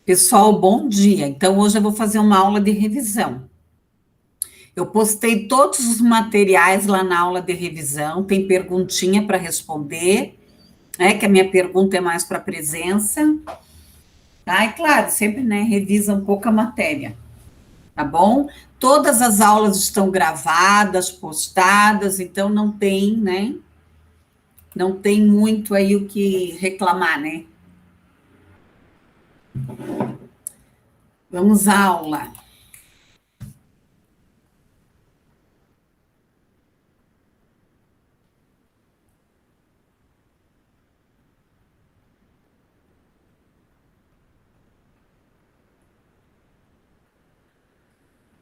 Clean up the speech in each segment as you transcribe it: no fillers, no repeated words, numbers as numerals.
Pessoal, bom dia. Então, hoje eu vou fazer uma aula de revisão. Eu postei todos os materiais lá na aula de revisão, tem perguntinha para responder, né? Que a minha pergunta é mais para presença. Tá? E claro, sempre, né, revisa um pouco a matéria, tá bom? Todas as aulas estão gravadas, postadas, então não tem, né? Não tem muito aí o que reclamar, né? Vamos à aula.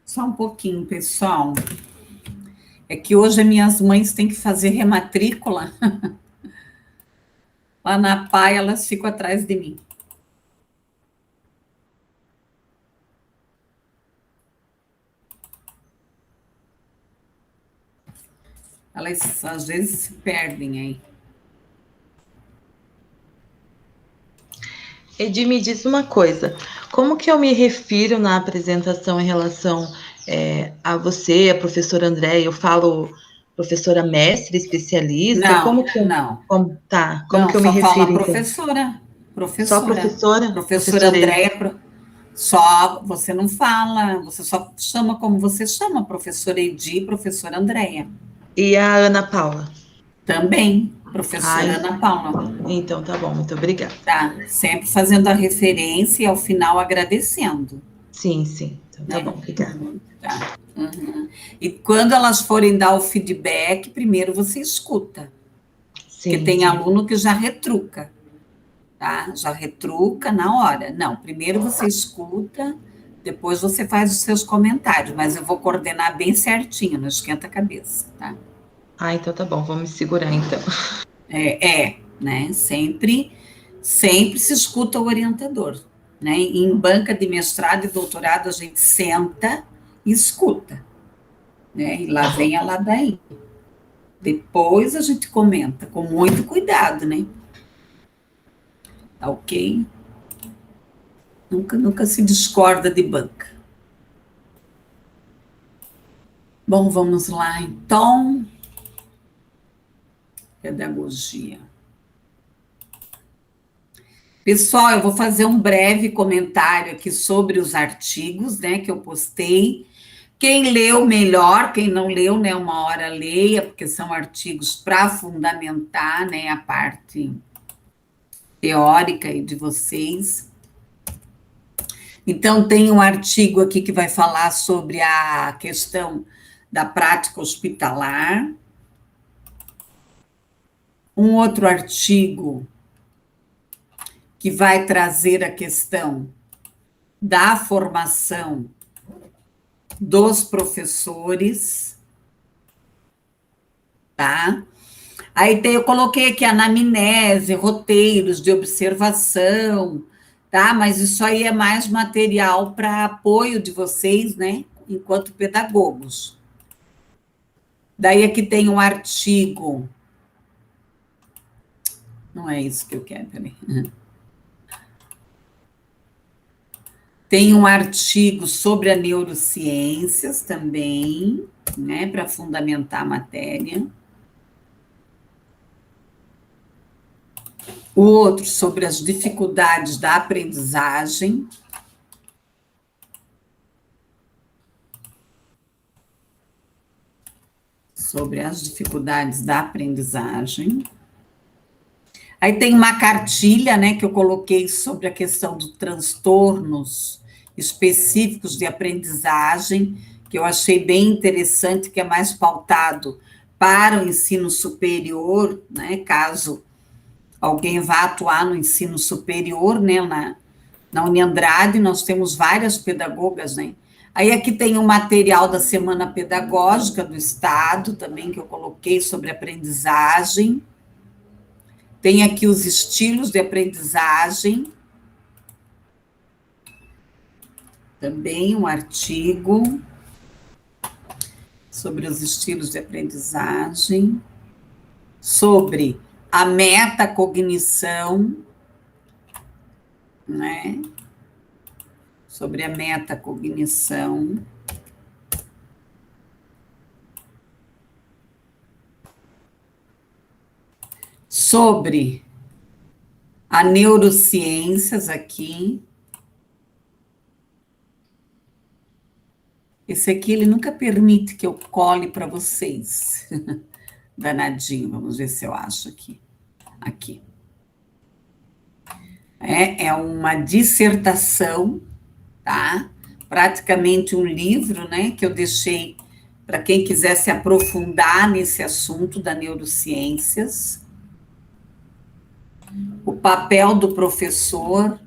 Só um pouquinho, pessoal. É que hoje as minhas mães têm que fazer rematrícula. Lá na PAI, elas ficam atrás de mim. Elas às vezes se perdem aí. Edi, me diz uma coisa, como que eu me refiro na apresentação em relação a você, a professora Andréia? Eu falo professora mestre, especialista? Não, Como que não, como não, que eu me só fala refiro, então? professora, Só professora, professora? professora Professora Edi. Andréia, só, você não fala, você só chama como você chama, professora Edi, professora Andréia. E a Ana Paula? Também, Ai, professora Ana Paula, então tá bom, muito obrigada. tá? Sempre fazendo a referência e ao final agradecendo. Sim, sim, então tá Né? bom, obrigada. Tá. Uhum. E quando elas forem dar o feedback, primeiro você escuta, porque Sim, tem sim. aluno que já retruca, tá? Já retruca na hora. Não, primeiro você escuta, depois você faz os seus comentários, mas eu vou coordenar bem certinho, não esquenta a cabeça, tá? Ah, então tá bom, vou me segurar então. Né? Sempre se escuta o orientador, né? Em banca de mestrado e doutorado a gente senta e escuta, né? E lá vem a ladainha. Depois a gente comenta, com muito cuidado, né? Tá ok? Nunca se discorda de banca. Bom, vamos lá então. Pedagogia. Pessoal, eu vou fazer um breve comentário aqui sobre os artigos, né, que eu postei. Quem leu, melhor, quem não leu, né, uma hora leia, porque são artigos para fundamentar, né, a parte teórica aí de vocês. Então, tem um artigo aqui que vai falar sobre a questão da prática hospitalar. Um outro artigo que vai trazer a questão da formação dos professores, tá? Aí eu coloquei aqui anamnese, roteiros de observação, tá? Mas isso aí é mais material para apoio de vocês, né? Enquanto pedagogos. Daí aqui tem um artigo. Não é isso que eu quero, peraí. Tem um artigo sobre a neurociências também, né? Para fundamentar a matéria. O outro sobre as dificuldades da aprendizagem. Sobre as dificuldades da aprendizagem. Aí tem uma cartilha, né, que eu coloquei sobre a questão dos transtornos específicos de aprendizagem, que eu achei bem interessante, que é mais pautado para o ensino superior, né, caso alguém vá atuar no ensino superior, né, na Uniandrade, nós temos várias pedagogas, né? Aí aqui tem um material da Semana Pedagógica do Estado, também, que eu coloquei sobre aprendizagem. Tem aqui os estilos de aprendizagem. Também um artigo sobre os estilos de aprendizagem. Sobre a metacognição, né? sobre a metacognição. Sobre a neurociências aqui. Esse aqui, ele nunca permite que eu cole para vocês. Danadinho, vamos ver se eu acho aqui. Aqui. É uma dissertação, tá? Praticamente um livro, né? Que eu deixei para quem quiser se aprofundar nesse assunto da neurociências. O papel do professor.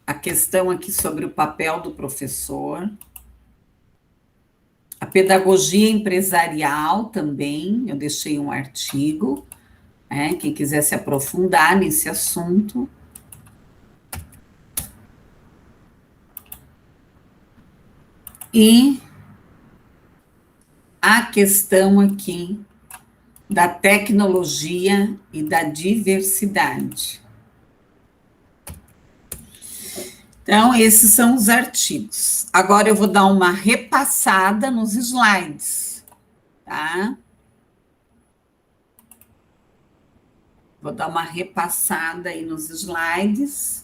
A questão aqui sobre o papel do professor. A pedagogia empresarial também, eu deixei um artigo, quem quiser se aprofundar nesse assunto. E a questão aqui da tecnologia e da diversidade. Então, esses são os artigos. Agora eu vou dar uma repassada nos slides, tá? Vou dar uma repassada aí nos slides.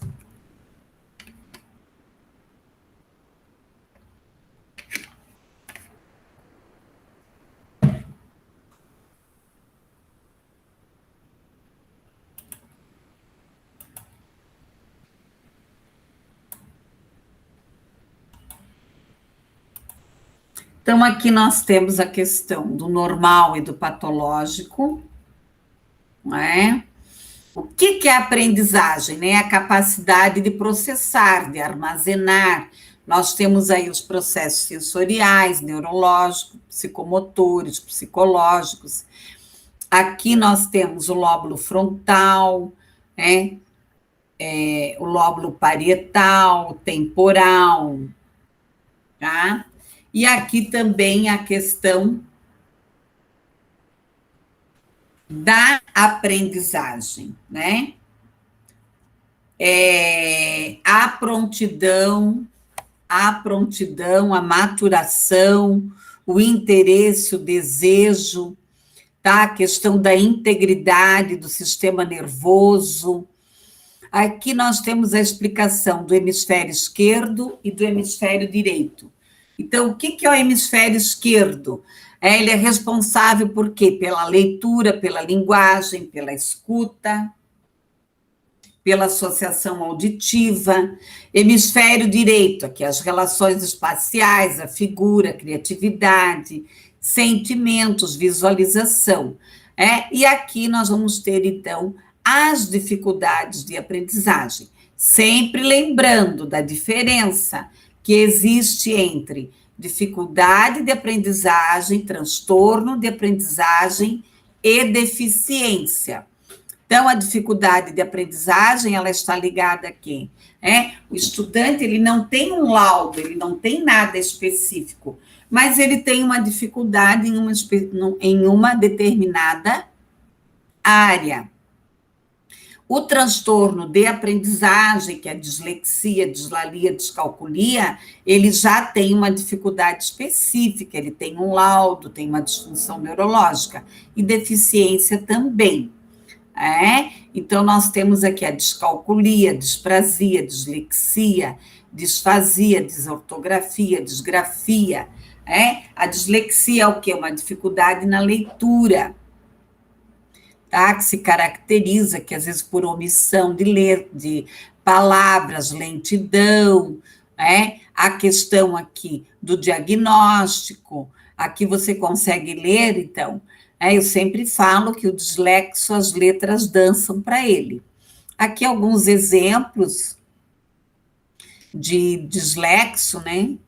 Então, aqui nós temos a questão do normal e do patológico, não é? O que é a aprendizagem? Né? A capacidade de processar, de armazenar. Nós temos aí os processos sensoriais, neurológicos, psicomotores, psicológicos. Aqui nós temos o lóbulo frontal, né? O lóbulo parietal, temporal, tá? E aqui também a questão da aprendizagem, né? A prontidão, a maturação, o interesse, o desejo, tá? A questão da integridade do sistema nervoso. Aqui nós temos a explicação do hemisfério esquerdo e do hemisfério direito. Então, o que é o hemisfério esquerdo? Ele é responsável por quê? Pela leitura, pela linguagem, pela escuta, pela associação auditiva. Hemisfério direito, aqui as relações espaciais, a figura, a criatividade, sentimentos, visualização. E aqui nós vamos ter, então, as dificuldades de aprendizagem. Sempre lembrando da diferença que existe entre dificuldade de aprendizagem, transtorno de aprendizagem e deficiência. Então, a dificuldade de aprendizagem, ela está ligada a quê? O estudante, ele não tem um laudo, ele não tem nada específico, mas ele tem uma dificuldade em uma determinada área. O transtorno de aprendizagem, que é a dislexia, dislalia, descalculia, ele já tem uma dificuldade específica, ele tem um laudo, tem uma disfunção neurológica, e deficiência também. Então, nós temos aqui a descalculia, disprasia, dislexia, disfasia, desortografia, disgrafia. A dislexia é o quê? Uma dificuldade na leitura, tá? Que se caracteriza, que às vezes por omissão de palavras, lentidão, a questão aqui do diagnóstico, aqui você consegue ler, então, eu sempre falo que o dislexo, as letras dançam para ele. Aqui alguns exemplos de dislexo, né?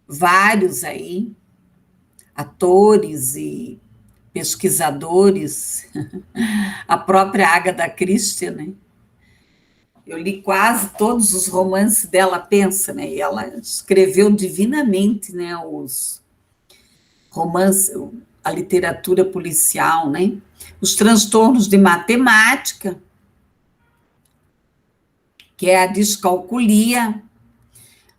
Vários aí, atores e pesquisadores, a própria Agatha Christie, né? Eu li quase todos os romances dela, pensa, né? E ela escreveu divinamente, né? Os romances, a literatura policial, né? Os transtornos de matemática, que é a descalculia,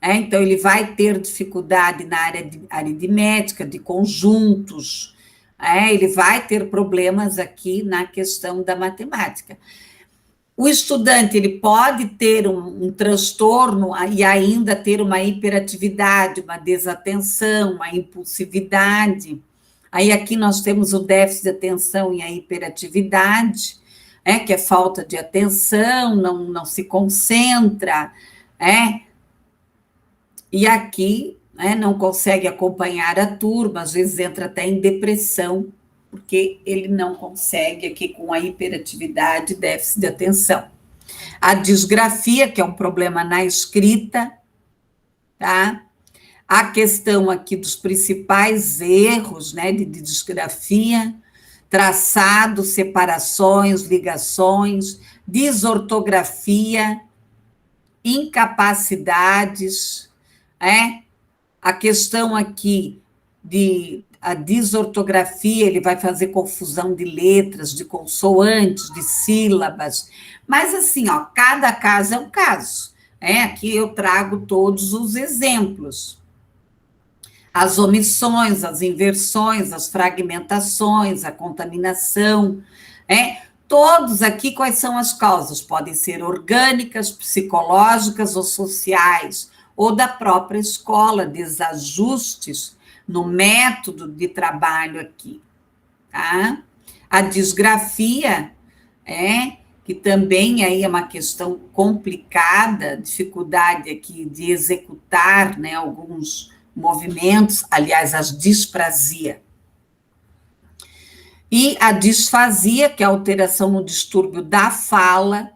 então ele vai ter dificuldade na área de aritmética, de conjuntos, ele vai ter problemas aqui na questão da matemática. O estudante ele pode ter um transtorno e ainda ter uma hiperatividade, uma desatenção, uma impulsividade. Aí aqui nós temos o déficit de atenção e a hiperatividade, que é falta de atenção, não se concentra, e aqui não consegue acompanhar a turma, às vezes entra até em depressão, porque ele não consegue aqui com a hiperatividade e déficit de atenção. A disgrafia, que é um problema na escrita, tá? A questão aqui dos principais erros, né, de disgrafia, traçado, separações, ligações, desortografia, incapacidades, a questão aqui a desortografia, ele vai fazer confusão de letras, de consoantes, de sílabas, mas assim, cada caso é um caso, aqui eu trago todos os exemplos, as omissões, as inversões, as fragmentações, a contaminação, todos aqui, quais são as causas? Podem ser orgânicas, psicológicas ou sociais, ou da própria escola, desajustes no método de trabalho aqui, tá? A disgrafia, que também aí é uma questão complicada, dificuldade aqui de executar, né, alguns movimentos, aliás, a disprasia. E a disfasia, que é a alteração no distúrbio da fala,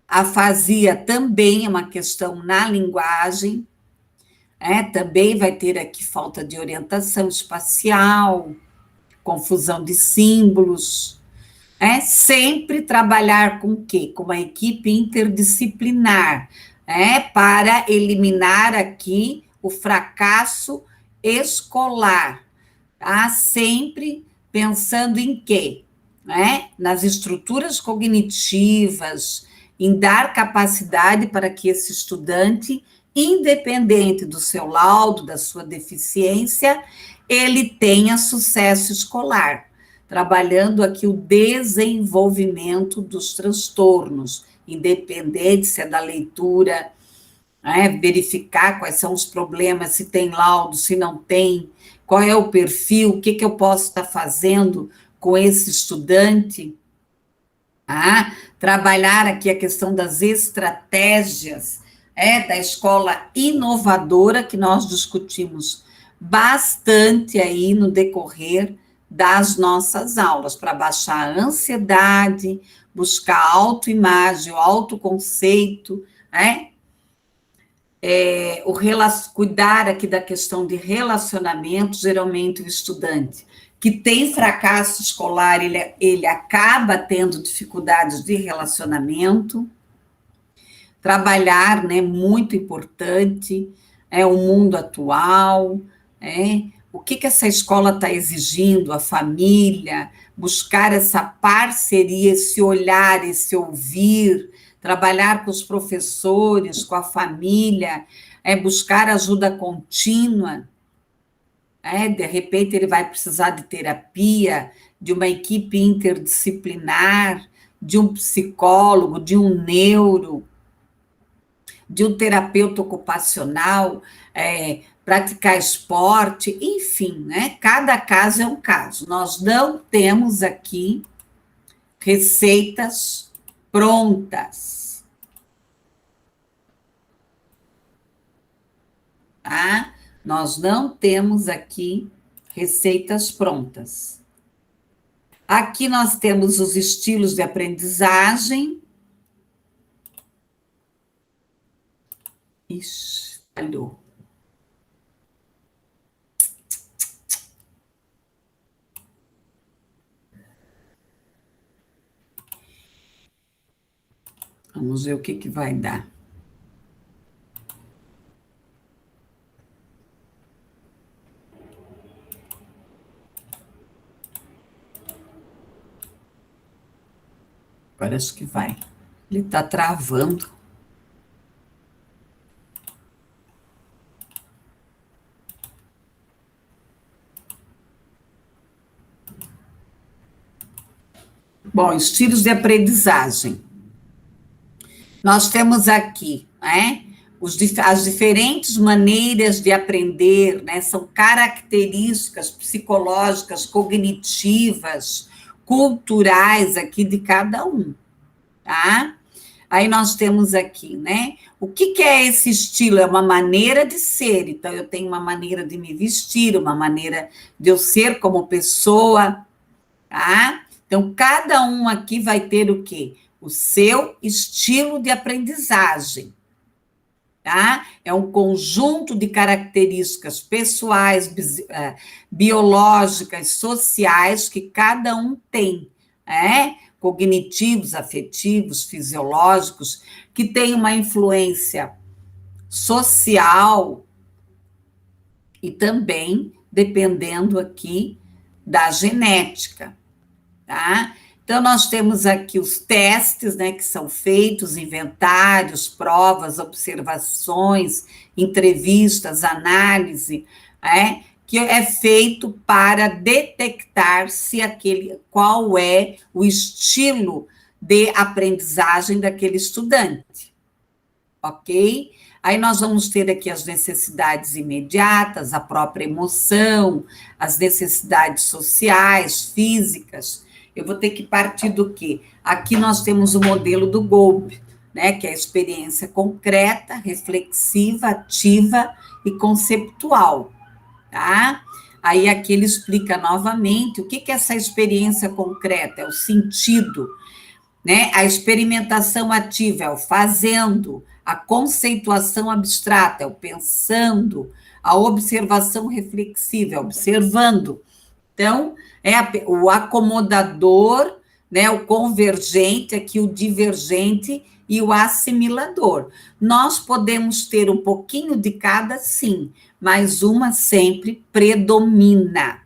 a afasia também é uma questão na linguagem, também vai ter aqui falta de orientação espacial, confusão de símbolos, sempre trabalhar com o quê? Com uma equipe interdisciplinar, para eliminar aqui o fracasso escolar, tá? Sempre pensando em quê? Nas estruturas cognitivas, em dar capacidade para que esse estudante, independente do seu laudo, da sua deficiência, ele tenha sucesso escolar, trabalhando aqui o desenvolvimento dos transtornos, independente se é da leitura, verificar quais são os problemas, se tem laudo, se não tem, qual é o perfil, o que eu posso estar fazendo com esse estudante, trabalhar aqui a questão das estratégias, da escola inovadora, que nós discutimos bastante aí no decorrer das nossas aulas, para baixar a ansiedade, buscar a autoimagem, o autoconceito, cuidar aqui da questão de relacionamento, geralmente o estudante que tem fracasso escolar, ele acaba tendo dificuldades de relacionamento, trabalhar, né, muito importante, o mundo atual, o que essa escola está exigindo, a família, buscar essa parceria, esse olhar, esse ouvir, trabalhar com os professores, com a família, buscar ajuda contínua, de repente ele vai precisar de terapia, de uma equipe interdisciplinar, de um psicólogo, de um neuro, de um terapeuta ocupacional, praticar esporte, enfim, cada caso é um caso. Nós não temos aqui receitas prontas, tá? Nós não temos aqui receitas prontas. Aqui nós temos os estilos de aprendizagem. Ixi, falhou. Vamos ver o que vai dar. Agora acho que vai. Ele está travando. Bom, estilos de aprendizagem. Nós temos aqui, né, as diferentes maneiras de aprender, né, são características psicológicas, cognitivas, culturais aqui de cada um, tá? Aí nós temos aqui, né, o que que é esse estilo? É uma maneira de ser, então eu tenho uma maneira de me vestir, uma maneira de eu ser como pessoa, tá? Então, cada um aqui vai ter o quê? O seu estilo de aprendizagem, tá? É um conjunto de características pessoais, biológicas, sociais, que cada um tem, né? Cognitivos, afetivos, fisiológicos, que tem uma influência social e também dependendo aqui da genética, tá? Então, nós temos aqui os testes, né, que são feitos, inventários, provas, observações, entrevistas, análise, que é feito para detectar se qual é o estilo de aprendizagem daquele estudante, ok? Aí nós vamos ter aqui as necessidades imediatas, a própria emoção, as necessidades sociais, físicas. Eu vou ter que partir do quê? Aqui nós temos o modelo do Golbe, né, que é a experiência concreta, reflexiva, ativa e conceptual, tá? Aí aqui ele explica novamente o que é essa experiência concreta, é o sentido, né? A experimentação ativa é o fazendo, a conceituação abstrata é o pensando, a observação reflexiva é observando. Então, o acomodador, né, o convergente, aqui o divergente e o assimilador. Nós podemos ter um pouquinho de cada, sim, mas uma sempre predomina,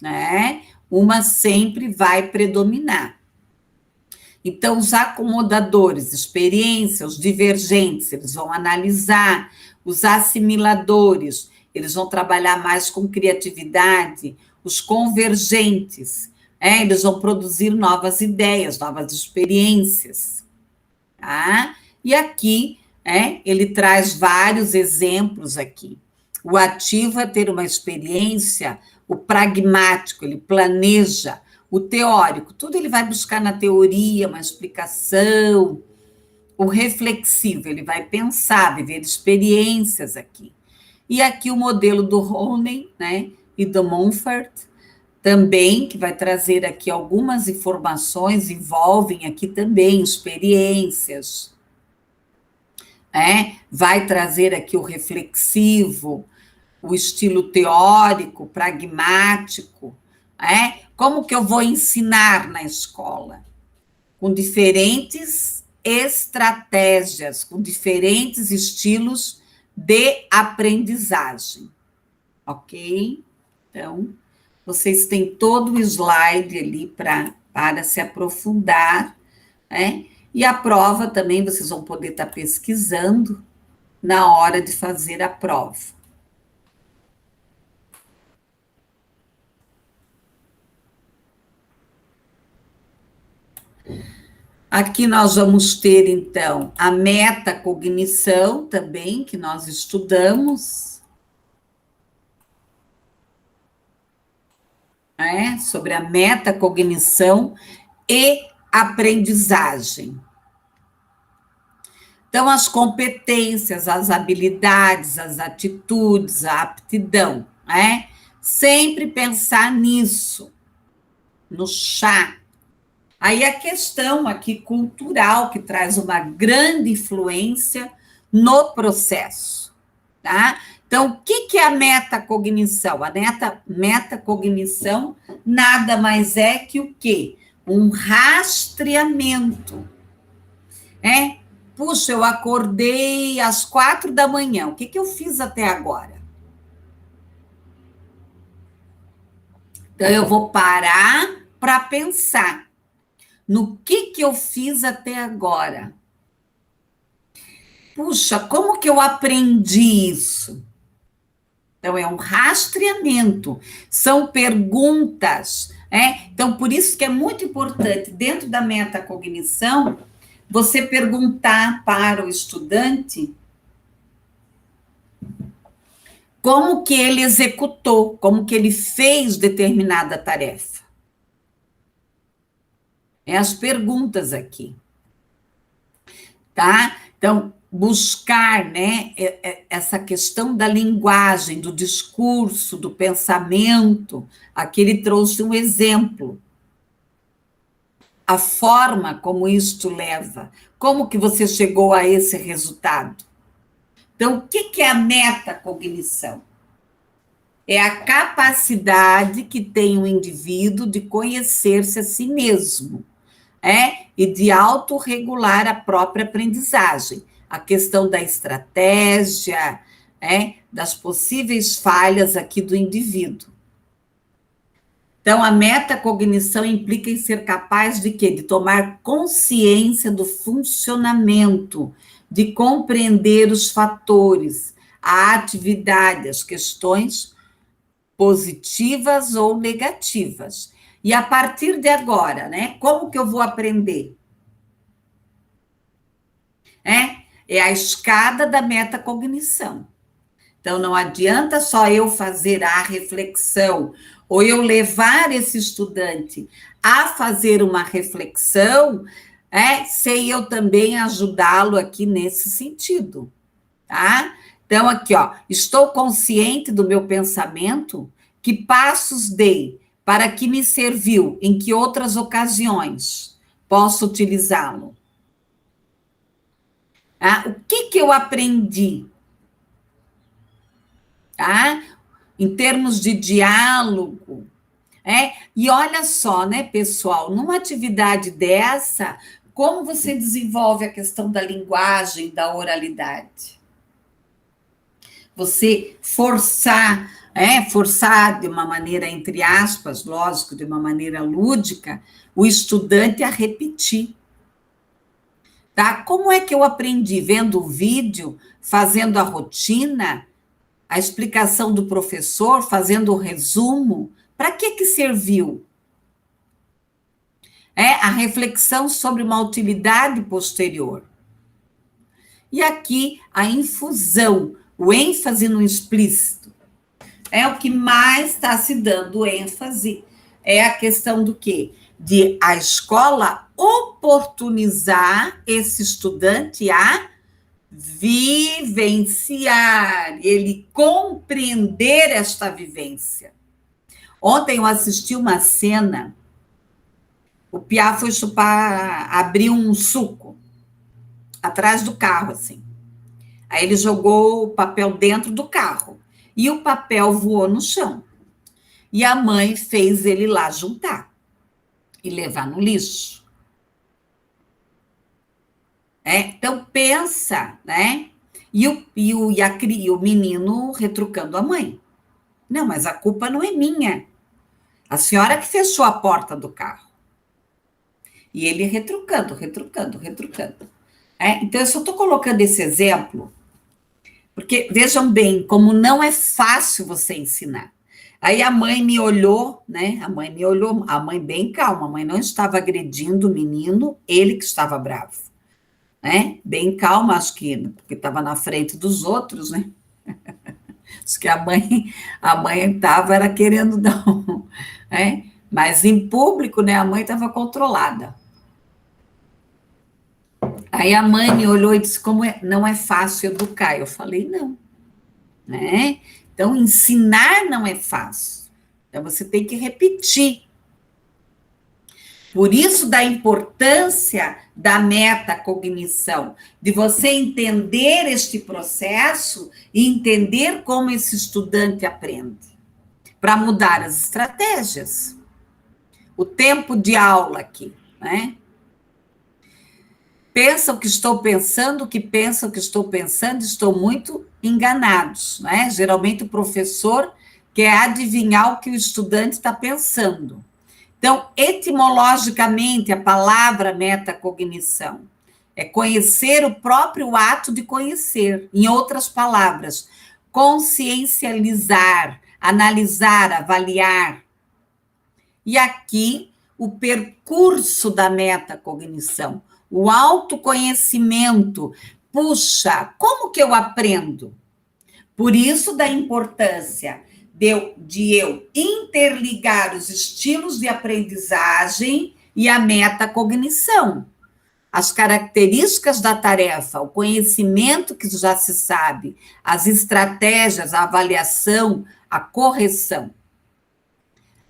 né? Uma sempre vai predominar. Então, os acomodadores, experiência, os divergentes, eles vão analisar, os assimiladores, eles vão trabalhar mais com criatividade, os convergentes, eles vão produzir novas ideias, novas experiências, tá? E aqui, ele traz vários exemplos aqui. O ativo é ter uma experiência, o pragmático, ele planeja, o teórico, tudo ele vai buscar na teoria, uma explicação. O reflexivo, ele vai pensar, viver experiências aqui. E aqui o modelo do Rooney, né, e do Montfort, também, que vai trazer aqui algumas informações, envolvem aqui também experiências, vai trazer aqui o reflexivo, o estilo teórico, pragmático, como que eu vou ensinar na escola? Com diferentes estratégias, com diferentes estilos de aprendizagem, ok? Então, vocês têm todo o slide ali para se aprofundar, E a prova também vocês vão poder estar pesquisando na hora de fazer a prova. Aqui nós vamos ter, então, a metacognição também, que nós estudamos, sobre a metacognição e aprendizagem. Então, as competências, as habilidades, as atitudes, a aptidão, sempre pensar nisso, no chá. Aí a questão aqui cultural, que traz uma grande influência no processo, tá? Então, o que é a metacognição? A metacognição nada mais é que o quê? Um rastreamento, Puxa, eu acordei às 4 da manhã, o que eu fiz até agora? Então, eu vou parar para pensar. no que eu fiz até agora. Puxa, como que eu aprendi isso? Então, é um rastreamento, são perguntas, né? Então, por isso que é muito importante, dentro da metacognição, você perguntar para o estudante como que ele executou, como que ele fez determinada tarefa. É as perguntas aqui, tá? Então, buscar, né, essa questão da linguagem, do discurso, do pensamento. Aqui ele trouxe um exemplo. A forma como isto leva, como que você chegou a esse resultado. Então, o que é a metacognição? É a capacidade que tem o indivíduo de conhecer-se a si mesmo, e de autorregular a própria aprendizagem. A questão da estratégia, das possíveis falhas aqui do indivíduo. Então, a metacognição implica em ser capaz de quê? De tomar consciência do funcionamento, de compreender os fatores, a atividade, as questões positivas ou negativas. E a partir de agora, né? Como que eu vou aprender? É a escada da metacognição. Então, não adianta só eu fazer a reflexão, ou eu levar esse estudante a fazer uma reflexão, sem eu também ajudá-lo aqui nesse sentido, tá? Então, aqui, ó, estou consciente do meu pensamento, que passos dei, para que me serviu, em que outras ocasiões posso utilizá-lo? O que eu aprendi? Tá? Em termos de diálogo, E olha só, né, pessoal, numa atividade dessa, como você desenvolve a questão da linguagem, da oralidade? Você forçar de uma maneira, entre aspas, lógico, de uma maneira lúdica, o estudante a repetir. Tá? Como é que eu aprendi? Vendo o vídeo, fazendo a rotina, a explicação do professor, fazendo o resumo? Para que serviu? A reflexão sobre uma utilidade posterior. E aqui, a infusão, o ênfase no explícito. É o que mais está se dando ênfase. É a questão do quê? De a escola oportunizar esse estudante a vivenciar, ele compreender esta vivência. Ontem eu assisti uma cena, o Piá foi abrir um suco, atrás do carro, assim. Aí ele jogou o papel dentro do carro, e o papel voou no chão. E a mãe fez ele lá juntar, e levar no lixo. Então, pensa, né? E o menino retrucando a mãe. Não, mas a culpa não é minha. A senhora que fechou a porta do carro. E ele retrucando. Então, eu só estou colocando esse exemplo, porque vejam bem, como não é fácil você ensinar. Aí a mãe me olhou, né? A mãe bem calma, a mãe não estava agredindo o menino, ele que estava bravo. Bem calma, acho que, porque estava na frente dos outros, né? Acho que a mãe estava era querendo dar mas em público, né, a mãe estava controlada. Aí a mãe me olhou e disse, não é fácil educar. Eu falei, não. Então, ensinar não é fácil. Então, você tem que repetir. Por isso, da importância da metacognição, de você entender este processo e entender como esse estudante aprende, para mudar as estratégias. O tempo de aula aqui, Pensam que estou pensando, que pensam que estou pensando, estão muito enganados, Geralmente o professor quer adivinhar o que o estudante está pensando. Então, etimologicamente, a palavra metacognição é conhecer o próprio ato de conhecer. Em outras palavras, consciencializar, analisar, avaliar. E aqui, o percurso da metacognição, o autoconhecimento. Puxa, como que eu aprendo? Por isso da importância de eu interligar os estilos de aprendizagem e a metacognição. As características da tarefa, o conhecimento que já se sabe, as estratégias, a avaliação, a correção.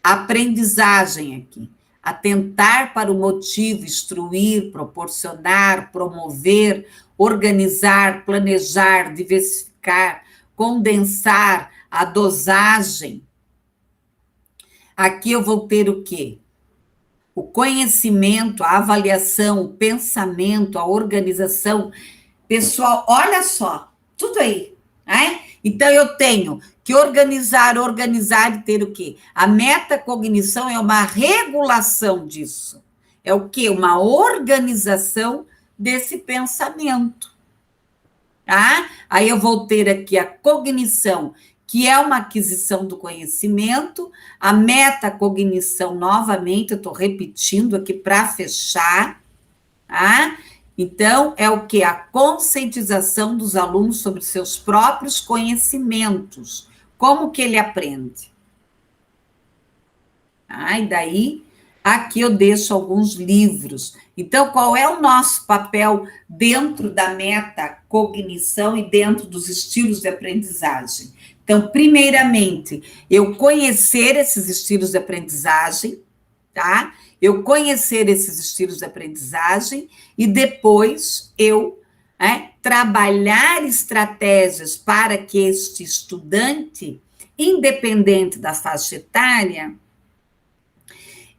A aprendizagem aqui, atentar para o motivo, instruir, proporcionar, promover, organizar, planejar, diversificar, condensar, a dosagem. Aqui eu vou ter o quê? O conhecimento, a avaliação, o pensamento, a organização. Pessoal, olha só, tudo aí, né? Então, eu tenho que organizar e ter o quê? A metacognição é uma regulação disso. É o quê? Uma organização desse pensamento. Tá? Aí eu vou ter aqui a cognição, que é uma aquisição do conhecimento, a metacognição, novamente, eu estou repetindo aqui para fechar, tá? Então, é o que? A conscientização dos alunos sobre seus próprios conhecimentos. Como que ele aprende? Ah, e daí, aqui eu deixo alguns livros. Então, qual é o nosso papel dentro da metacognição e dentro dos estilos de aprendizagem? Então, primeiramente, eu conhecer esses estilos de aprendizagem, tá? Eu conhecer esses estilos de aprendizagem e depois eu trabalhar estratégias para que este estudante, independente da faixa etária,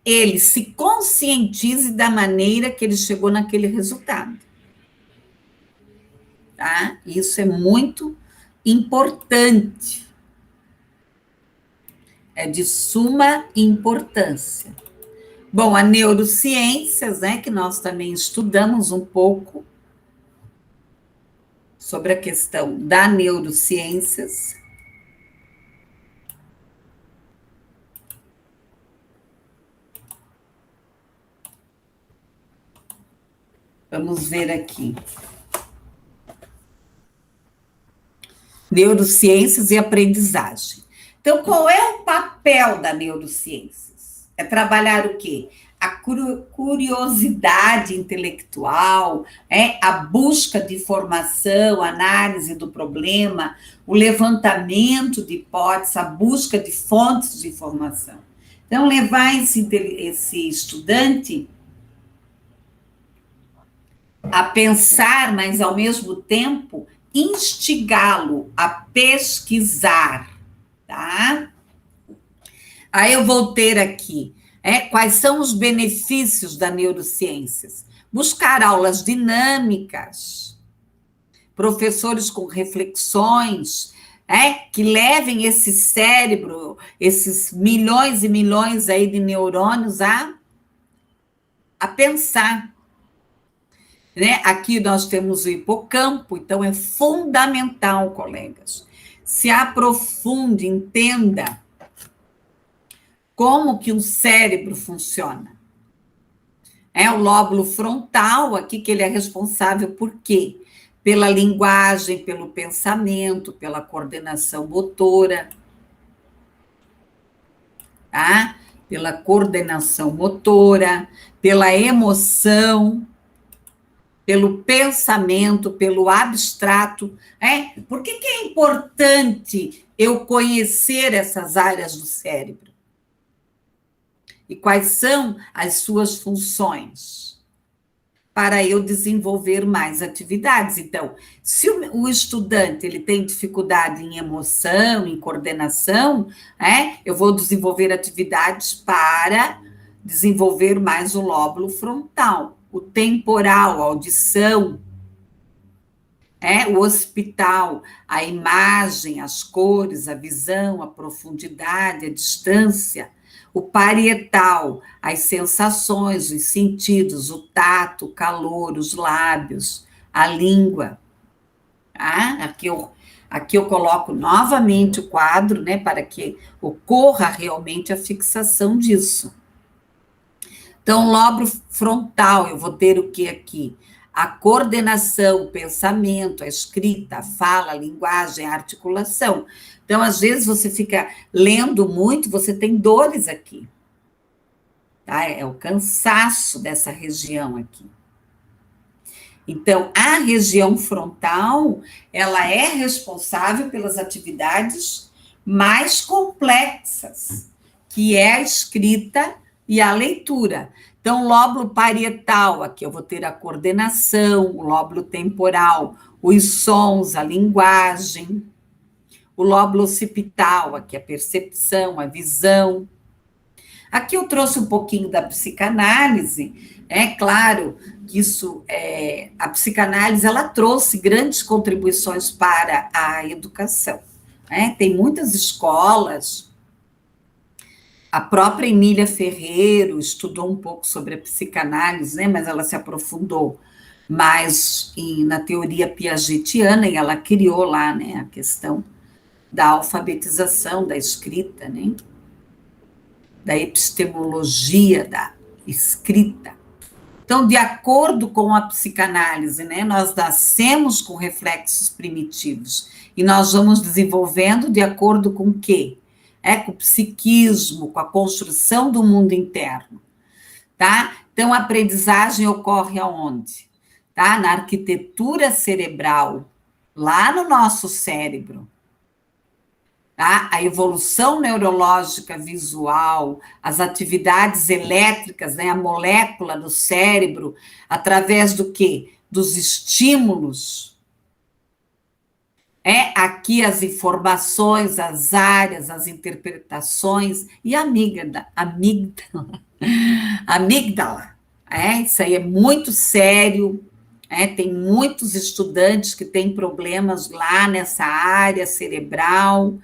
ele se conscientize da maneira que ele chegou naquele resultado. Tá? Isso é muito importante. É de suma importância. Bom, a neurociências, que nós também estudamos um pouco sobre a questão da neurociências. Vamos ver aqui. Neurociências e aprendizagem. Então, qual é o papel da neurociências? É trabalhar o quê? A curiosidade intelectual, a busca de informação, análise do problema, o levantamento de hipóteses, a busca de fontes de informação. Então, levar esse estudante a pensar, mas ao mesmo tempo instigá-lo a pesquisar, tá? Aí eu vou ter aqui, quais são os benefícios da neurociências? Buscar aulas dinâmicas, professores com reflexões, que levem esse cérebro, esses milhões e milhões aí de neurônios a pensar. Aqui nós temos o hipocampo, então é fundamental, colegas. Se aprofunde, entenda como que o cérebro funciona. O lóbulo frontal, aqui que ele é responsável por quê? Pela linguagem, pelo pensamento, pela coordenação motora, tá? Pela coordenação motora, pela emoção, pelo pensamento, pelo abstrato. Por que é importante eu conhecer essas áreas do cérebro? E quais são as suas funções? Para eu desenvolver mais atividades. Então, se o estudante ele tem dificuldade em emoção, em coordenação, eu vou desenvolver atividades para desenvolver mais o lóbulo frontal. O temporal, a audição, o hospital, a imagem, as cores, a visão, a profundidade, a distância, O parietal, as sensações, os sentidos, o tato, o calor, os lábios, a língua. Tá? Aqui eu coloco novamente o quadro, né, para que ocorra realmente a fixação disso. Então, lóbulo frontal, eu vou ter o que aqui? A coordenação, o pensamento, a escrita, a fala, a linguagem, a articulação. Então, às vezes, você fica lendo muito, você tem dores aqui. Tá? É o cansaço dessa região aqui. Então, a região frontal, ela é responsável pelas atividades mais complexas, que é a escrita e a leitura. Então, lóbulo parietal, aqui eu vou ter a coordenação, o lóbulo temporal, os sons, a linguagem. O lóbulo occipital, aqui a percepção, a visão. Aqui eu trouxe um pouquinho da psicanálise. É claro que a psicanálise, ela trouxe grandes contribuições para a educação. Né? Tem muitas escolas. A própria Emília Ferreiro estudou um pouco sobre a psicanálise, né? Mas ela se aprofundou mais na teoria piagetiana e ela criou lá, né, a questão da alfabetização, da escrita, né? Da epistemologia da escrita. Então, de acordo com a psicanálise, né, nós nascemos com reflexos primitivos e nós vamos desenvolvendo de acordo com o quê? Com o psiquismo, com a construção do mundo interno, tá? Então, a aprendizagem ocorre aonde? Tá? Na arquitetura cerebral, lá no nosso cérebro. Tá? A evolução neurológica visual, as atividades elétricas, né? A molécula do cérebro, através do quê? Dos estímulos. Aqui as informações, as áreas, as interpretações, e a amígdala. Isso aí é muito sério. Tem muitos estudantes que têm problemas lá nessa área cerebral,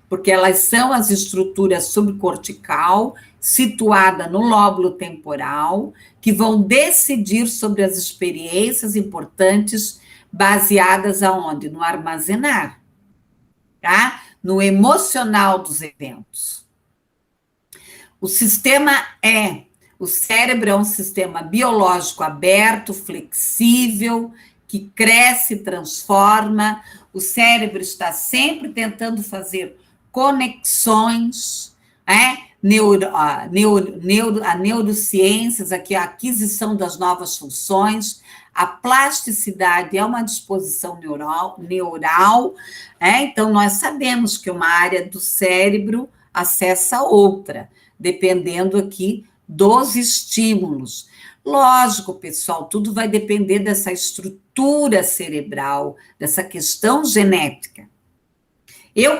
porque elas são as estruturas subcortical, situada no lóbulo temporal, que vão decidir sobre as experiências importantes baseadas aonde? No armazenar, tá? No emocional dos eventos. O cérebro é um sistema biológico aberto, flexível, que cresce e transforma. O cérebro está sempre tentando fazer conexões, a neurociências, aqui a aquisição das novas funções. A plasticidade é uma disposição neural, então nós sabemos que uma área do cérebro acessa outra, dependendo aqui dos estímulos. Lógico, pessoal, tudo vai depender dessa estrutura cerebral, dessa questão genética.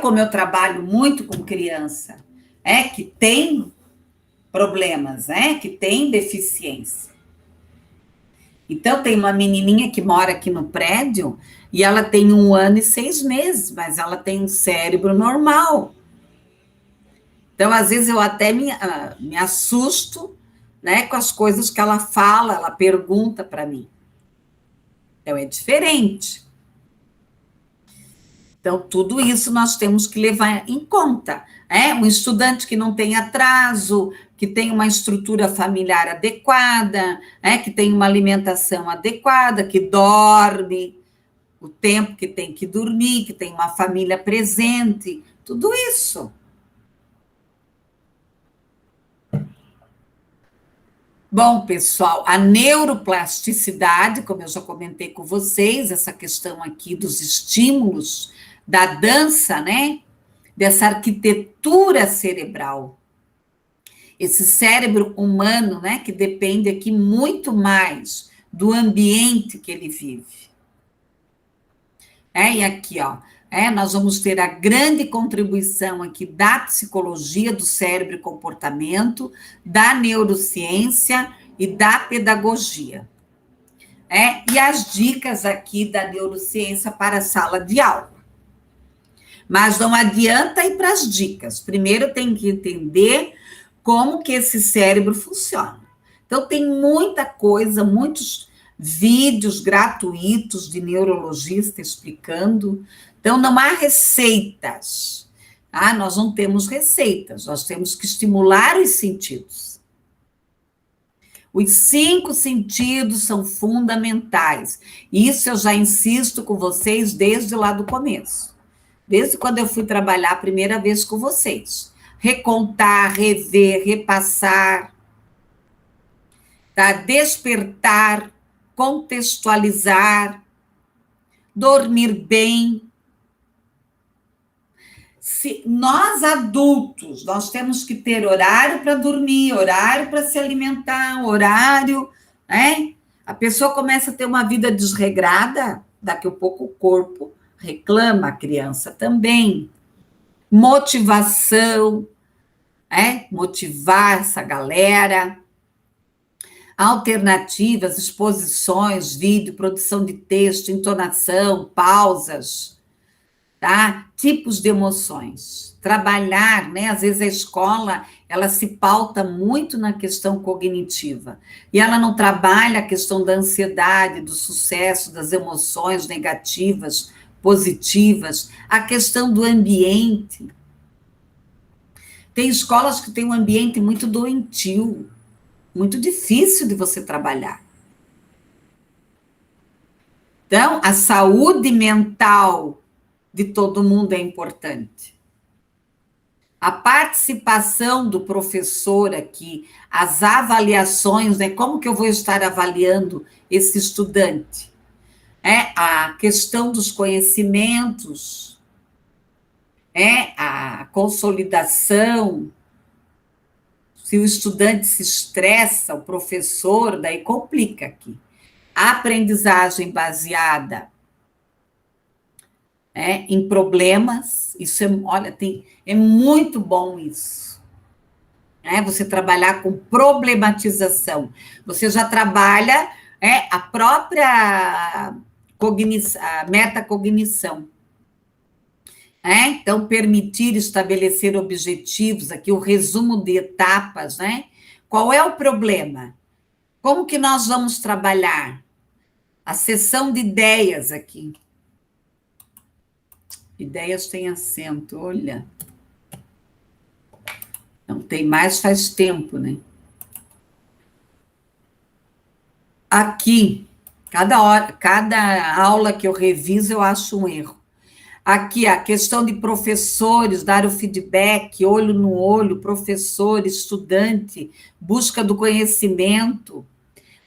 Como eu trabalho muito com criança, que tem problemas, que tem deficiência. Então, tem uma menininha que mora aqui no prédio e ela tem 1 ano e 6 meses, mas ela tem um cérebro normal. Então, às vezes, eu até me assusto, né, com as coisas que ela fala, ela pergunta para mim. Então, é diferente. Então, tudo isso nós temos que levar em conta. Um estudante que não tem atraso, que tem uma estrutura familiar adequada, que tem uma alimentação adequada, que dorme o tempo que tem que dormir, que tem uma família presente, tudo isso. Bom, pessoal, a neuroplasticidade, como eu já comentei com vocês, essa questão aqui dos estímulos, da dança, né? Dessa arquitetura cerebral. Esse cérebro humano, né? Que depende aqui muito mais do ambiente que ele vive. E aqui, ó, nós vamos ter a grande contribuição aqui da psicologia do cérebro e comportamento, da neurociência e da pedagogia. E as dicas aqui da neurociência para a sala de aula. Mas não adianta ir para as dicas. Primeiro tem que entender como que esse cérebro funciona. Então, tem muita coisa, muitos vídeos gratuitos de neurologista explicando. Então, não há receitas. Ah, nós não temos receitas, nós temos que estimular os sentidos. Os 5 sentidos são fundamentais. Isso eu já insisto com vocês desde lá do começo. Desde quando eu fui trabalhar a primeira vez com vocês. Recontar, rever, repassar, tá? Despertar, contextualizar, dormir bem. Se nós adultos, nós temos que ter horário para dormir, horário para se alimentar, horário, né? A pessoa começa a ter uma vida desregrada, daqui a pouco o corpo reclama, a criança também. Motivação, motivar essa galera. Alternativas, exposições, vídeo, produção de texto, entonação, pausas, tá? Tipos de emoções. Trabalhar, né? Às vezes a escola, ela se pauta muito na questão cognitiva, e ela não trabalha a questão da ansiedade, do sucesso, das emoções negativas, positivas, a questão do ambiente. Tem escolas que têm um ambiente muito doentio, muito difícil de você trabalhar. Então, a saúde mental de todo mundo é importante. A participação do professor aqui, as avaliações, né? Como que eu vou estar avaliando esse estudante? A questão dos conhecimentos, a consolidação. Se o estudante se estressa, o professor, daí complica aqui. A aprendizagem baseada em problemas, isso é muito bom isso. Você trabalhar com problematização. Você já trabalha a própria a metacognição. Então, permitir estabelecer objetivos, aqui o resumo de etapas, né? Qual é o problema? Como que nós vamos trabalhar? A sessão de ideias aqui. Ideias tem acento, olha. Não tem mais, faz tempo, né? Aqui, cada aula que eu reviso, eu acho um erro. Aqui, a questão de professores, dar o feedback, olho no olho, professor, estudante, busca do conhecimento,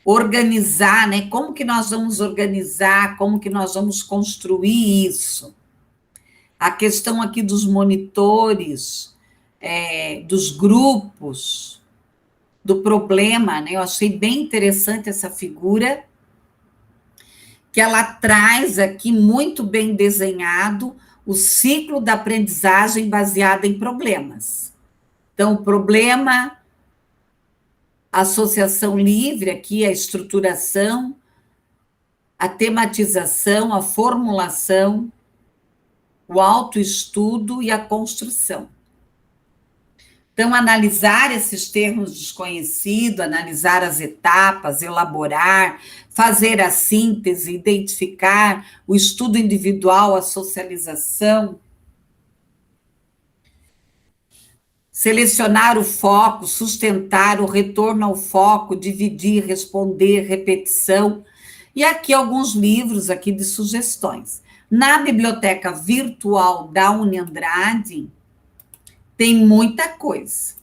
organizar, né? Como que nós vamos organizar, como que nós vamos construir isso? A questão aqui dos monitores, dos grupos, do problema, né? Eu achei bem interessante essa figura, que ela traz aqui muito bem desenhado o ciclo da aprendizagem baseada em problemas. Então, o problema, a associação livre, aqui a estruturação, a tematização, a formulação, o autoestudo e a construção. Então, analisar esses termos desconhecidos, analisar as etapas, elaborar, fazer a síntese, identificar o estudo individual, a socialização, selecionar o foco, sustentar o retorno ao foco, dividir, responder, repetição. E aqui alguns livros aqui de sugestões. Na biblioteca virtual da Uniandrade, tem muita coisa.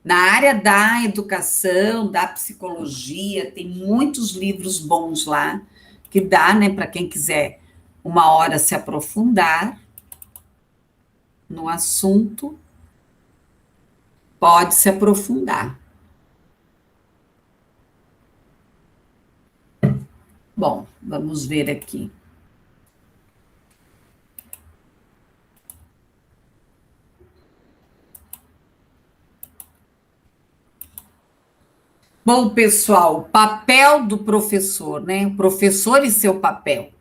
Na área da educação, da psicologia, tem muitos livros bons lá, que dá, né, para quem quiser uma hora se aprofundar no assunto, pode se aprofundar. Bom, vamos ver aqui. Bom, pessoal, o papel do professor, né? O professor e seu papel.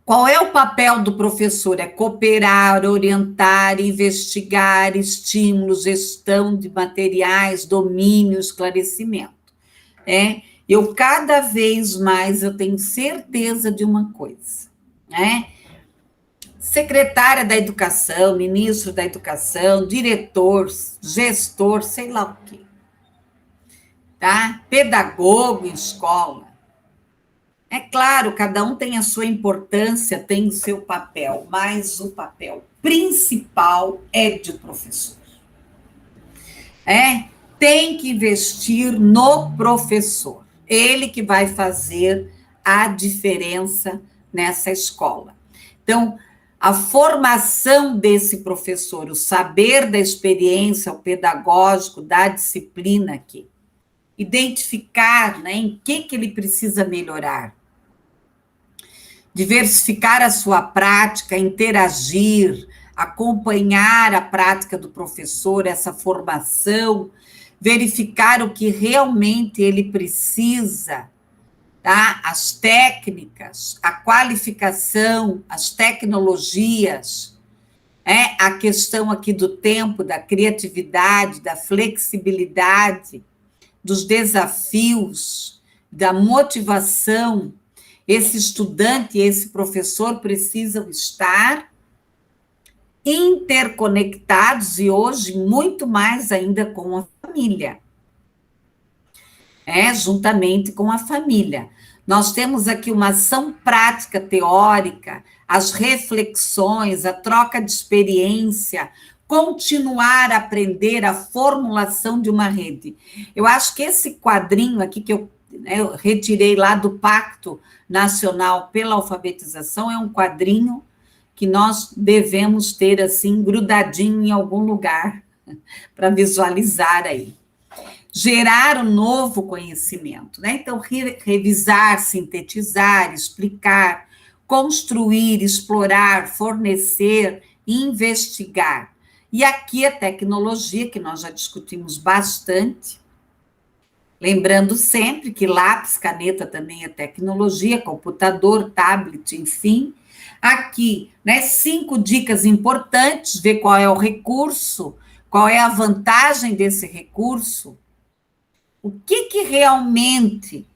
Qual é o papel do professor? É cooperar, orientar, investigar, estímulo, gestão de materiais, domínio, esclarecimento. Eu cada vez mais eu tenho certeza de uma coisa, né? Secretária da Educação, ministro da Educação, diretor, gestor, sei lá o quê, tá? Pedagogo em escola. É claro, cada um tem a sua importância, tem o seu papel, mas o papel principal é de professor. Tem que investir no professor. Ele que vai fazer a diferença nessa escola. Então, a formação desse professor, o saber da experiência, o pedagógico, da disciplina aqui, identificar, né, em que ele precisa melhorar, diversificar a sua prática, interagir, acompanhar a prática do professor, essa formação, verificar o que realmente ele precisa, tá? As técnicas, a qualificação, as tecnologias, a questão aqui do tempo, da criatividade, da flexibilidade, dos desafios, da motivação. Esse estudante e esse professor precisam estar interconectados e hoje muito mais ainda com a família. Juntamente com a família. Nós temos aqui uma ação prática teórica, as reflexões, a troca de experiência, continuar a aprender a formulação de uma rede. Eu acho que esse quadrinho aqui que eu retirei lá do Pacto Nacional pela Alfabetização é um quadrinho que nós devemos ter assim grudadinho em algum lugar para visualizar aí. Gerar um novo conhecimento, né? Então, revisar, sintetizar, explicar, construir, explorar, fornecer, investigar. E aqui a tecnologia, que nós já discutimos bastante, lembrando sempre que lápis, caneta também é tecnologia, computador, tablet, enfim. Aqui, né, 5 dicas importantes, ver qual é o recurso, qual é a vantagem desse recurso, o que realmente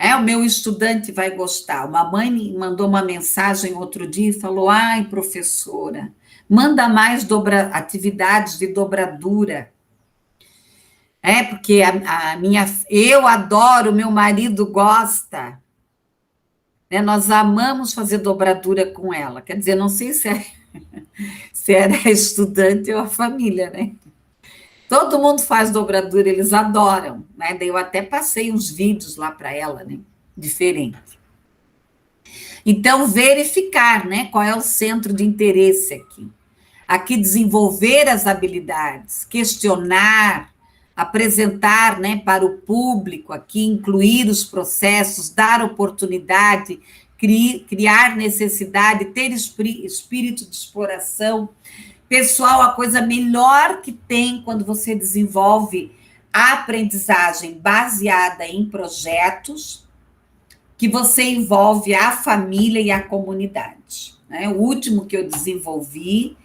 o meu estudante vai gostar. Uma mãe me mandou uma mensagem outro dia e falou: ai, professora, manda mais atividades de dobradura. Porque eu adoro, meu marido gosta. Nós amamos fazer dobradura com ela. Quer dizer, não sei se era estudante ou a família, né? Todo mundo faz dobradura, eles adoram, né? Daí eu até passei uns vídeos lá para ela, né? Diferente. Então, verificar, né? Qual é o centro de interesse aqui. Aqui, desenvolver as habilidades, questionar, apresentar, né, para o público aqui, incluir os processos, dar oportunidade, criar necessidade, ter espírito de exploração. Pessoal, a coisa melhor que tem quando você desenvolve a aprendizagem baseada em projetos, que você envolve a família e a comunidade. Né? O último que eu desenvolvi,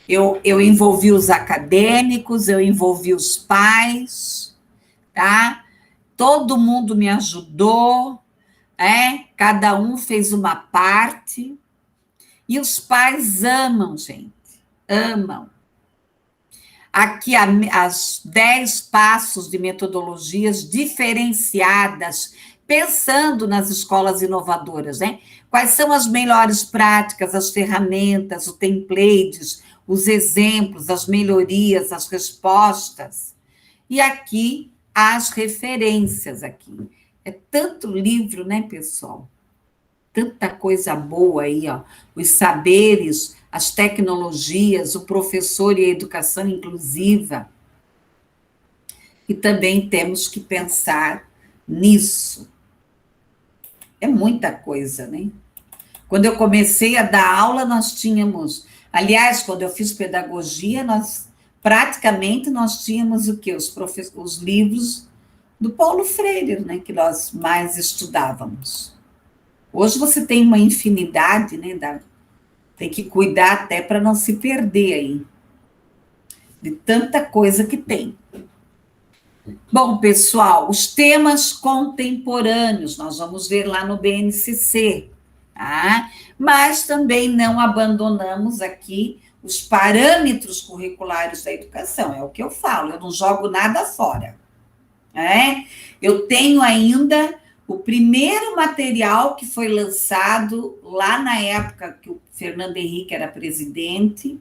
eu envolvi os acadêmicos, eu envolvi os pais, tá? Todo mundo me ajudou, cada um fez uma parte, e os pais amam, gente. Amam. Aqui, as 10 passos de metodologias diferenciadas, pensando nas escolas inovadoras, né? Quais são as melhores práticas, as ferramentas, os templates, os exemplos, as melhorias, as respostas. E aqui, as referências aqui. É tanto livro, né, pessoal? Tanta coisa boa aí, ó. Os saberes, as tecnologias, o professor e a educação inclusiva. E também temos que pensar nisso. É muita coisa, né? Quando eu comecei a dar aula, nós tínhamos... Aliás, quando eu fiz pedagogia, praticamente nós tínhamos o quê? Os livros do Paulo Freire, né? Que nós mais estudávamos. Hoje você tem uma infinidade, né? Tem que cuidar até para não se perder aí, de tanta coisa que tem. Bom, pessoal, os temas contemporâneos, nós vamos ver lá no BNCC, tá? Mas também não abandonamos aqui os parâmetros curriculares da educação, é o que eu falo, eu não jogo nada fora, né? Eu tenho ainda o primeiro material que foi lançado lá na época que o Fernando Henrique era presidente,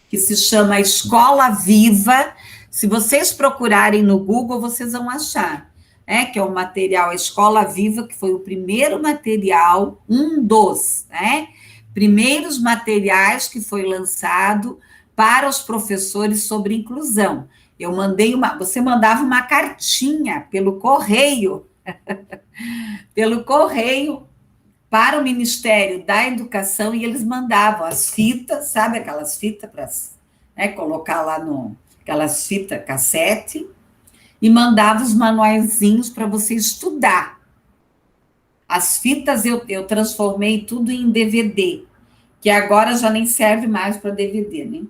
que se chama Escola Viva. Se vocês procurarem no Google, vocês vão achar, né? Que é o material Escola Viva, que foi o primeiro material, um dos, né? Primeiros materiais que foi lançado para os professores sobre inclusão. Eu mandei você mandava uma cartinha pelo correio para o Ministério da Educação e eles mandavam as fitas, sabe aquelas fitas para, né, colocar lá aquelas fitas cassete, e mandava os manuaizinhos para você estudar. As fitas eu transformei tudo em DVD, que agora já nem serve mais para DVD, né?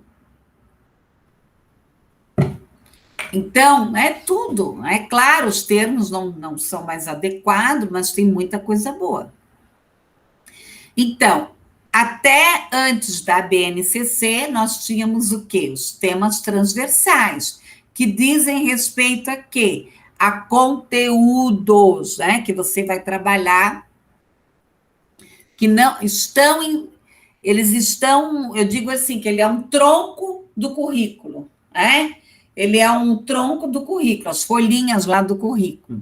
Então, é tudo. É claro, os termos não são mais adequados, mas tem muita coisa boa. Então, até antes da BNCC, nós tínhamos o quê? Os temas transversais, que dizem respeito a quê? A conteúdos, né? Que você vai trabalhar, que não estão eles estão, eu digo assim, que ele é um tronco do currículo, né? Ele é um tronco do currículo, as folhinhas lá do currículo.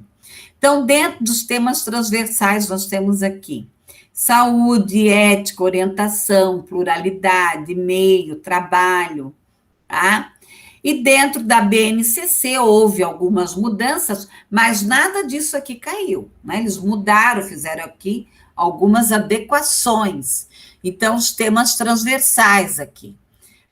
Então, dentro dos temas transversais, nós temos aqui saúde, ética, orientação, pluralidade, meio, trabalho, tá? E dentro da BNCC houve algumas mudanças, mas nada disso aqui caiu, né? Eles mudaram, fizeram aqui algumas adequações. Então, os temas transversais aqui,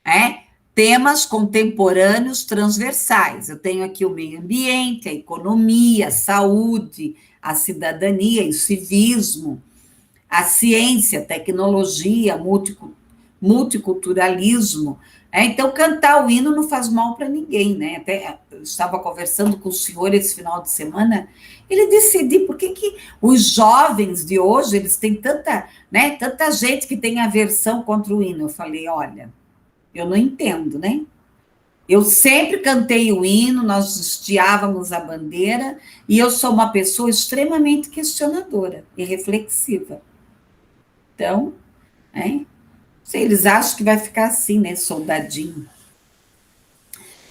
né? Temas contemporâneos transversais. Eu tenho aqui o meio ambiente, a economia, a saúde, a cidadania e o civismo, a ciência, tecnologia, multiculturalismo. Então, cantar o hino não faz mal para ninguém, né? Até eu estava conversando com o senhor esse final de semana, ele decidiu por que os jovens de hoje, eles têm tanta gente que tem aversão contra o hino. Eu falei, olha, eu não entendo, né? Eu sempre cantei o hino, nós hasteávamos a bandeira, e eu sou uma pessoa extremamente questionadora e reflexiva. Então, eles acham que vai ficar assim, né, soldadinho.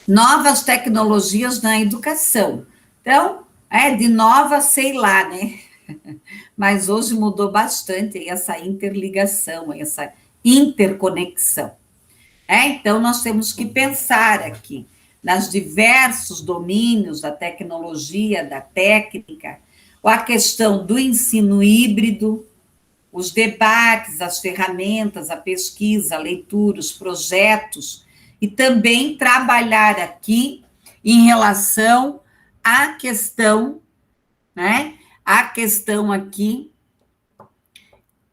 Novas tecnologias na educação. Então, de nova, sei lá, né? Mas hoje mudou bastante essa interligação, essa interconexão. Então, nós temos que pensar aqui nas diversos domínios da tecnologia, da técnica, a questão do ensino híbrido, os debates, as ferramentas, a pesquisa, a leitura, os projetos, e também trabalhar aqui em relação à questão, né? A questão aqui,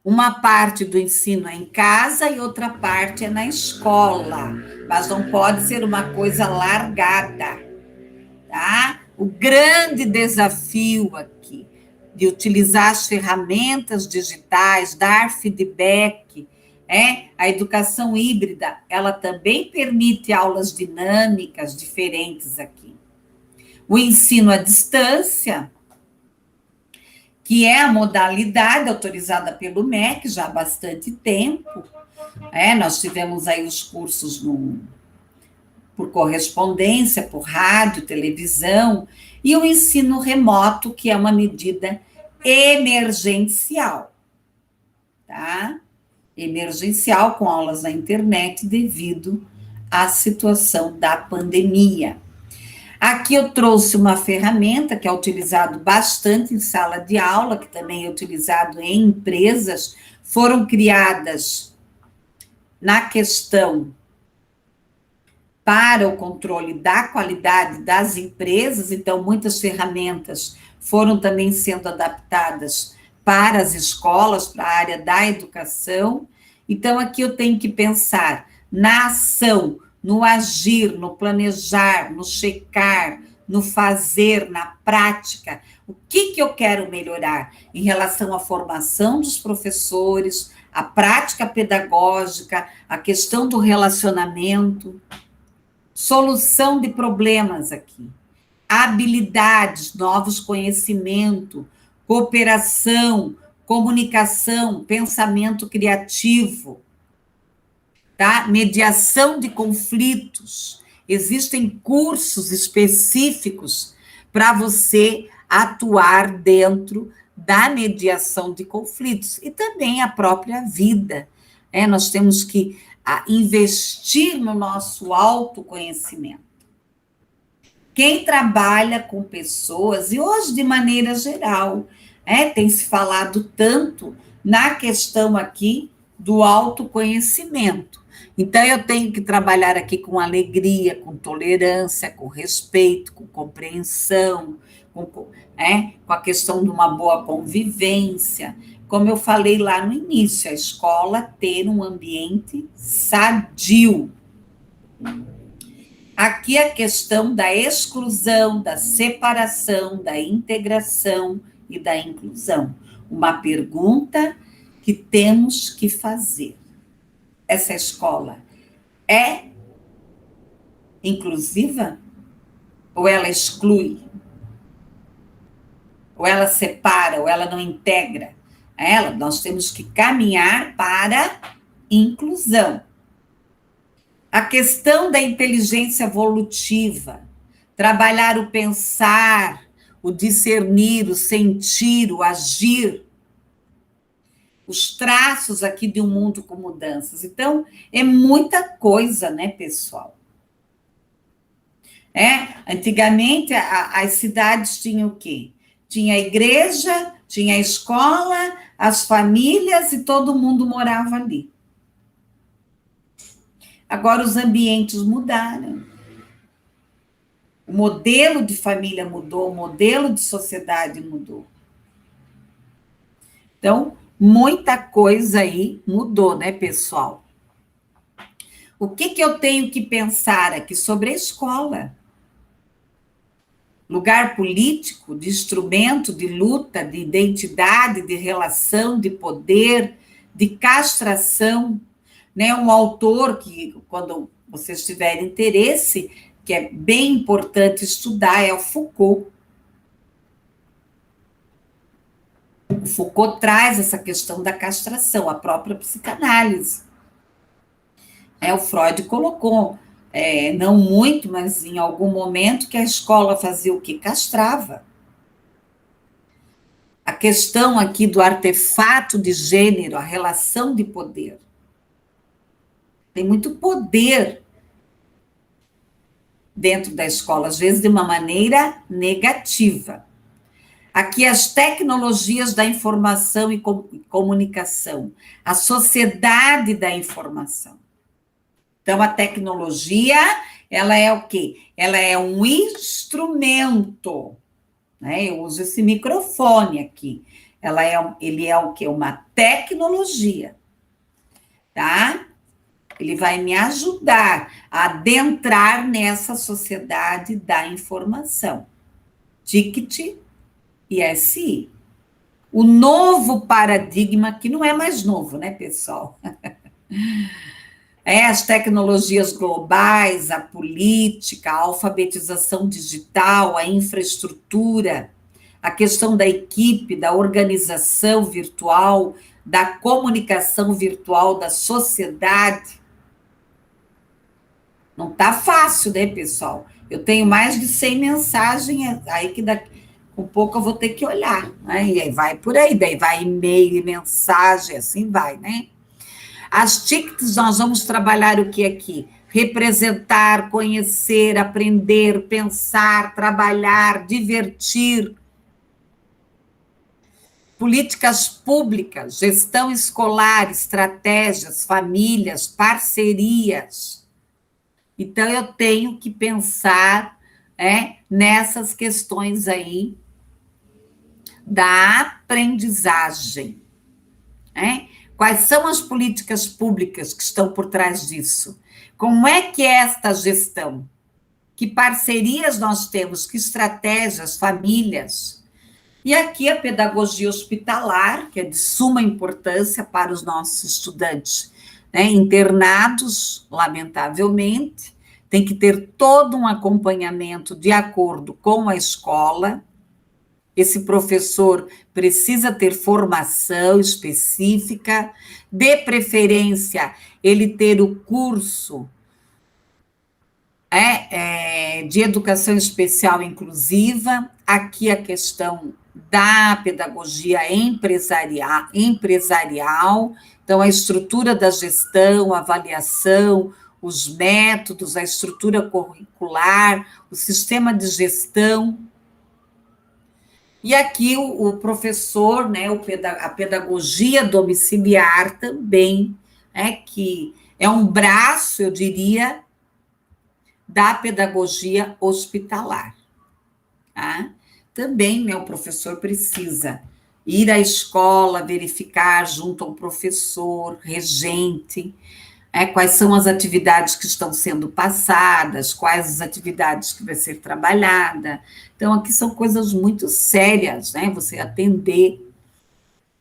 uma parte do ensino é em casa e outra parte é na escola, mas não pode ser uma coisa largada, tá? O grande desafio aqui de utilizar as ferramentas digitais, dar feedback, a educação híbrida, ela também permite aulas dinâmicas diferentes aqui. O ensino à distância, que é a modalidade autorizada pelo MEC já há bastante tempo, nós tivemos aí os cursos por correspondência, por rádio, televisão, e o ensino remoto, que é uma medida emergencial, tá? Emergencial, com aulas na internet, devido à situação da pandemia. Aqui eu trouxe uma ferramenta que é utilizado bastante em sala de aula, que também é utilizado em empresas, foram criadas na questão para o controle da qualidade das empresas, então muitas ferramentas foram também sendo adaptadas para as escolas, para a área da educação. Então, aqui eu tenho que pensar na ação, no agir, no planejar, no checar, no fazer, na prática. O que eu quero melhorar em relação à formação dos professores, a prática pedagógica, a questão do relacionamento, solução de problemas aqui, habilidades, novos conhecimentos, cooperação, comunicação, pensamento criativo, tá? Mediação de conflitos. Existem cursos específicos para você atuar dentro da mediação de conflitos e também a própria vida. Nós temos que investir no nosso autoconhecimento. Quem trabalha com pessoas, e hoje de maneira geral, tem se falado tanto na questão aqui do autoconhecimento. Então, eu tenho que trabalhar aqui com alegria, com tolerância, com respeito, com compreensão, com a questão de uma boa convivência. Como eu falei lá no início, a escola ter um ambiente sadio. Aqui a questão da exclusão, da separação, da integração e da inclusão. Uma pergunta que temos que fazer. Essa escola é inclusiva? Ou ela exclui? Ou ela separa? Ou ela não integra? Nós temos que caminhar para inclusão. A questão da inteligência evolutiva, trabalhar o pensar, o discernir, o sentir, o agir, os traços aqui de um mundo com mudanças. Então, é muita coisa, né, pessoal? Antigamente, as cidades tinham o quê? Tinha a igreja, tinha a escola, as famílias e todo mundo morava ali. Agora, os ambientes mudaram. O modelo de família mudou, o modelo de sociedade mudou. Então, muita coisa aí mudou, né, pessoal? O que eu tenho que pensar aqui sobre a escola? Lugar político, de instrumento, de luta, de identidade, de relação, de poder, de castração, né? Um autor que, quando vocês tiverem interesse, que é bem importante estudar, é o Foucault. O Foucault traz essa questão da castração, a própria psicanálise. O Freud colocou, não muito, mas em algum momento, que a escola fazia o quê? Castrava. A questão aqui do artefato de gênero, a relação de poder. Tem muito poder dentro da escola, às vezes de uma maneira negativa. Aqui as tecnologias da informação e comunicação, a sociedade da informação. Então, a tecnologia, ela é o quê? Ela é um instrumento, né? Eu uso esse microfone aqui. Ele é o quê? Uma tecnologia, tá? Ele vai me ajudar a adentrar nessa sociedade da informação. TICT e SI. O novo paradigma, que não é mais novo, né, pessoal? As tecnologias globais, a política, a alfabetização digital, a infraestrutura, a questão da equipe, da organização virtual, da comunicação virtual, da sociedade. Não está fácil, né, pessoal? Eu tenho mais de 100 mensagens aí que daqui um pouco eu vou ter que olhar, né? E aí vai por aí, daí vai e-mail, mensagem, assim vai, né? As TICs, nós vamos trabalhar o que aqui? Representar, conhecer, aprender, pensar, trabalhar, divertir. Políticas públicas, gestão escolar, estratégias, famílias, parcerias. Então, eu tenho que pensar nessas questões aí da aprendizagem, né? Quais são as políticas públicas que estão por trás disso? Como é que é esta gestão? Que parcerias nós temos? Que estratégias, famílias? E aqui a pedagogia hospitalar, que é de suma importância para os nossos estudantes, né? Internados, lamentavelmente, tem que ter todo um acompanhamento de acordo com a escola. Esse professor precisa ter formação específica, de preferência, ele ter o curso de educação especial inclusiva. Aqui a questão da pedagogia empresarial, então a estrutura da gestão, a avaliação, os métodos, a estrutura curricular, o sistema de gestão. E aqui o professor, né, a pedagogia domiciliar também, né, que é um braço, eu diria, da pedagogia hospitalar. Tá? Também, né, o professor precisa ir à escola, verificar junto ao professor, regente, quais são as atividades que estão sendo passadas, quais as atividades que vai ser trabalhada. Então, aqui são coisas muito sérias, né? Você atender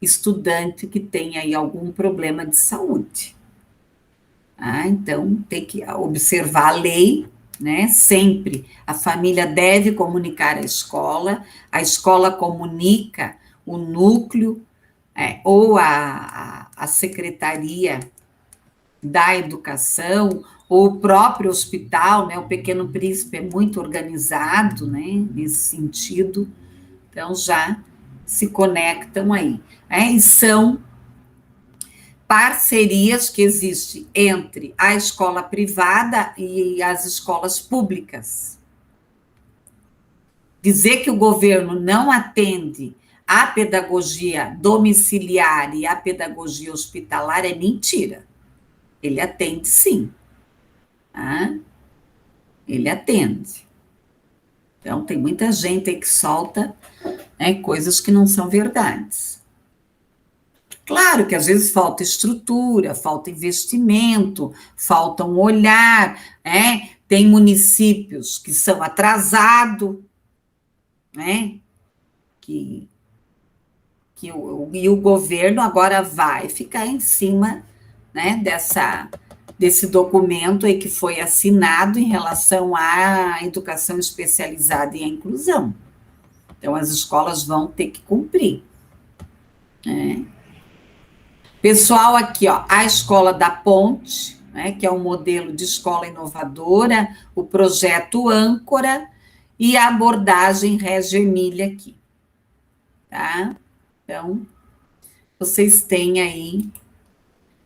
estudante que tem aí algum problema de saúde. Então, tem que observar a lei, né? Sempre a família deve comunicar à escola, a escola comunica o núcleo, ou a secretaria da educação, ou o próprio hospital, né? O Pequeno Príncipe é muito organizado, né? Nesse sentido, então já se conectam aí. E são parcerias que existem entre a escola privada e as escolas públicas. Dizer que o governo não atende a pedagogia domiciliar e a pedagogia hospitalar é mentira. Ele atende, sim. Ele atende. Então, tem muita gente aí que solta, né, coisas que não são verdades. Claro que às vezes falta estrutura, falta investimento, falta um olhar, né? Tem municípios que são atrasados, né? E o governo agora vai ficar em cima, né, desse documento aí que foi assinado em relação à educação especializada e à inclusão. Então, as escolas vão ter que cumprir, né? Pessoal, aqui, ó, a Escola da Ponte, né, que é um modelo de escola inovadora, o projeto Âncora e a abordagem Reggio Emília aqui, tá? Então, vocês têm aí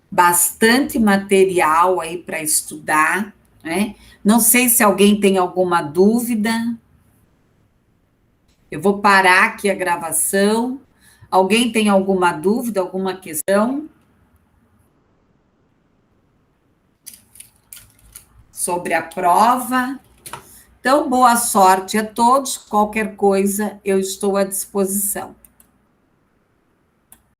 bastante material aí para estudar, né? Não sei se alguém tem alguma dúvida. Eu vou parar aqui a gravação. Alguém tem alguma dúvida, alguma questão sobre a prova? Então, boa sorte a todos. Qualquer coisa, eu estou à disposição.